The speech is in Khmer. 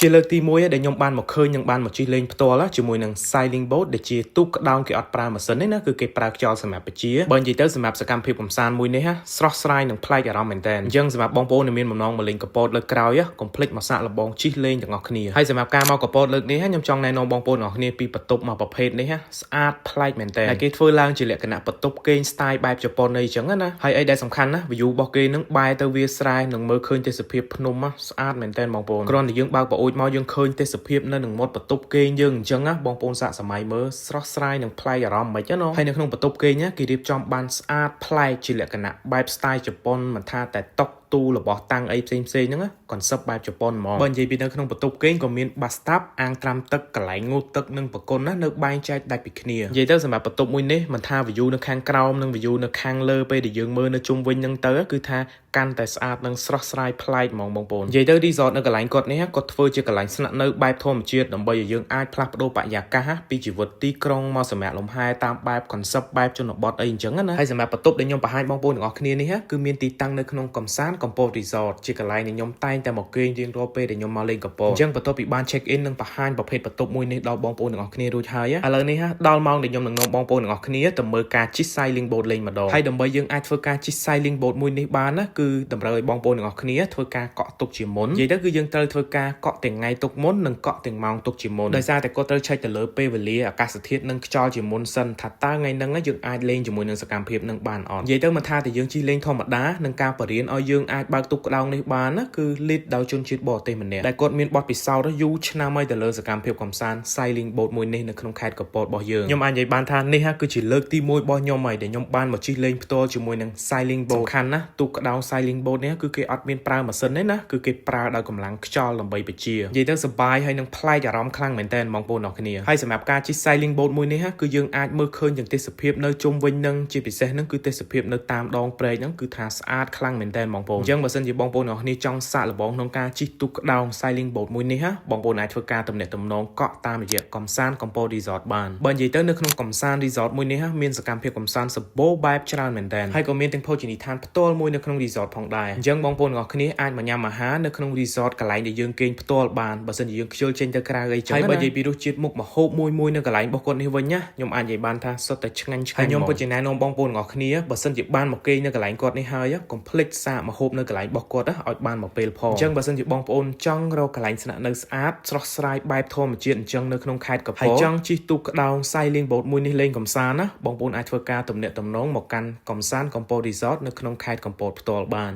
ជាលើកទី1ដែលខ្ញុំបានមកឃើញនឹងបានមកជិះលេងផ្ទាល់ជាមួយនឹង Sailing Boat ដែលជាទូកក្តោងគេអត់ប្រើម៉ាស៊ីនទេណាគឺគេប្រើខ្យល់សម្រាប់បញ្ជាបើនិយាយទៅសម្រាប់សកម្មភាពកម្សាន្តមួយនេះស្រស់ស្រាយនិងប្លែកអារម្មណ៍មែនតើអញ្ចឹងសម្រាប់បងប្អូនដែលមានបំណងមកលេងកពតលើកក្រោយកុំភ្លេចមកសាកល្បងជិះលេងទាំងអស់គ្នាហើយសម្រាប់ការមកកពតលើកនេះខ្ញុំចង់ណែនាំបងប្អូនទាំងអស់គ្នាពីបន្ទប់មកប្រភេទនេះស្អាតប្លែកមែនតើហើយគេធ្វើឡើងជាលក្ខណៈបន្ទប់គេង style បែបជប៉ុនអីចឹងណាហើយអីដែលសំខាន់ណា view របស់គេនឹងបែរទៅវាស្រែនឹងមើលឃើញទេសភាពភ្នំស្អាតមែនតើបងប្អូនគ្រាន់តែយើងបើកប្រអួយមកយើងឃើញទេសភាពនៅនឹងមាត់បន្ទប់គេងយើងអញ្ចឹងណាបងប្អូនសាកសម័យមើលស្រស់ស្រាយនិងប្លែកអារម្មណ៍មិនចឹងណាហើយនៅក្នុងបន្ទប់គេងគេរៀបចំបានស្អាតប្លែកជាលក្ខណៈបែប style ជប៉ុនមិនថាតែតុកទូរបស់តាំងអីផ្សេងហ្នឹងកុនសេពបែបជប៉ុនហ្មងបើនិយាយពីនៅក្នុងបន្ទប់គេងក៏មានបាសតាប់អាងត្រាំទឹកកន្លែងងូតទឹកនិងប្រគុណណានៅបែងចែកដាច់ពីគ្នានិយាយទៅសម្រាប់បន្ទប់មួយនេះមិនថា view នៅខាងក្រោមនិង view នៅខាងលើពេលដែលយើងមើលនៅជុំវិញហ្នឹងទៅគឺថាកាន់តែស្អាតនិងស្រស់ស្រាយប្លែកហ្មងបងប្អូននិយាយទៅ resort នៅកន្លែងគាត់នេះគាត់ធ្វើជាកន្លែងស្នាក់នៅបែបធម្មជាតិដើម្បីឲ្យយើងអាចផ្លាស់ប្ដូរបរិយាកាសពីជីវិតទីក្រុងមកសម្រាប់លំហែតាមបែប concept បែបជនបទអីអញ្ចឹងណាហើយសម្រាប់បន្ទប់ដែលខ្ញុំបង្ហាញបងប្អូនទាំងអស់គ្នានេះគឺមានទីតាំងនៅក្នុងកំសាន្តកំពត resort ជាកន្លែងដែលខ្ញុំតែងតែមកគេងរៀងរាល់ពេលដែលខ្ញុំមកលេងកំពតអញ្ចឹងបន្ទាប់ពីបាន check in និងបង្ហាញប្រភេទបន្ទប់មួយនេះដល់បងប្អូនទាំងអស់គ្នារួចហើយឥឡូវនេះដល់ម៉ោងដែលខ្ញុំនឹងនាំបងប្អូនទាំងអស់គ្នាទៅមើលការជិះ sailing boat លេងម្ដងហើយដើម្បីយើងអាចធ្វើការជិះ sailing boat មួយនេះបានណាគឺតម្រូវឲ្យបងប្អូនទាំងអស់គ្នាធ្វើការកក់ទុកជាមុននិយាយទៅគឺយើងត្រូវធ្វើការកក់ទាំងថ្ងៃទុកមុននិងកក់ទាំងម៉ោងទុកជាមុនដោយសារតែគាត់ត្រូវឆែកទៅលើពេលវេលាអាកាសធាតុនិងខ្យល់ជាមុនសិនថាតើថ្ងៃហ្នឹងយើងអាចលេងជាមួយនឹងសកម្មភាពនឹងបានអត់និយាយទៅមិនថាតែយើងជិះលេងធម្មតានិងការបរៀនឲ្យយើងអាចបើកទូកក្តោងនេះបានណាគឺ lead ដោយជនជាតិបរទេសម្នាក់ដែលគាត់មានបទពិសោធន៍យូរឆ្នាំហើយទៅលើសកម្មភាពកម្សាន្ត sailing boat មួយនេះនៅក្នុងខេត្តកំពតរបស់យើងខ្ញុំអាចនិយាយបានថានេះគឺជាលើកទី1របស់ខ្ញុំហើយដែលខ្ញុំបានមកជិះលេងផ្ទាល់ជាមួយនឹង sailing boat សំខាន់ណាទូកក្តោង sailing boat នេះគឺគេអត់មានប្រើម៉ាស៊ីនទេណាគឺគេប្រើដោយកម្លាំងខ្យល់ដើម្បីបញ្ជានិយាយទៅសប្បាយហើយនឹងប្លែកអារម្មណ៍ខ្លាំងមែនតើបងប្អូនអរគ្នាហើយសម្រាប់ការជិះ sailing boat មួយនេះគឺយើងអាចមើលឃើញទាំងទេសភាពនៅជុំវិញនឹងជាពិសេសនឹងគឺទេសភាពនៅតាមដងព្រែកហ្នឹងគឺថាស្អាតខ្លាំងមែនតើបងប្អូនអញ្ចឹងបើសិនជាបងប្អូនអរគ្នាចង់សាកល្បងក្នុងការជិះទូកក្តោង sailing boat មួយនេះបងប្អូនអាចធ្វើការទំនាក់ទំនងកក់តាមរយៈកំសាន្តកំពត resort បានបើនិយាយទៅនៅក្នុងកំសាន្ត resort មួយនេះមានសកម្មភាពកំសាន្តសម្បូរបែបច្រើនមែនតើហើយក៏មានទាំងភោជនីយដ្ឋានផ្ទាល់មួយនៅក្នុង resort ផងដែរអញ្ចឹងបងប្អូនទាំងអស់គ្នាអាចមកញ៉ាំអាហារនៅក្នុង resort កន្លែងដែលយើងគេងផ្ទាល់បានបើសិនជាយើងខ្ជិលចេញទៅក្រៅអីចឹងហើយបើនិយាយពីរសជាតិមុខម្ហូបមួយនៅកន្លែងរបស់គាត់នេះវិញណាខ្ញុំអាចនិយាយបានថាសុទ្ធតែឆ្ងាញ់ហើយខ្ញុំពិតជាណែនាំបងប្អូនទាំងអស់គ្នាបើសិនជាបានមកគេងនៅកន្លែងគាត់នេះហើយកុំភ្លេចសាកម្ហូបនៅកន្លែងរបស់គាត់ឲ្យបានមកពេលផងអញ្ចឹងបើសិនជាបងប្អូនចង់រកកន្លែងស្នាក់នៅស្អាតស្រស់ស្រាយបែបធម្មជាតិអញ្ចឹងនៅក្នុងខេត្តកំពតហើយចង់ជិះទូកក្តោង sailing boat មួយនេះលេងកម្សាន្តណាបងប្អូនអាចធ្វើការទំនាក់ទំនងមកកាន់កំសាន្តកំពត resort នៅក្នុងខេត្តកំពតផ្ទាល់បាន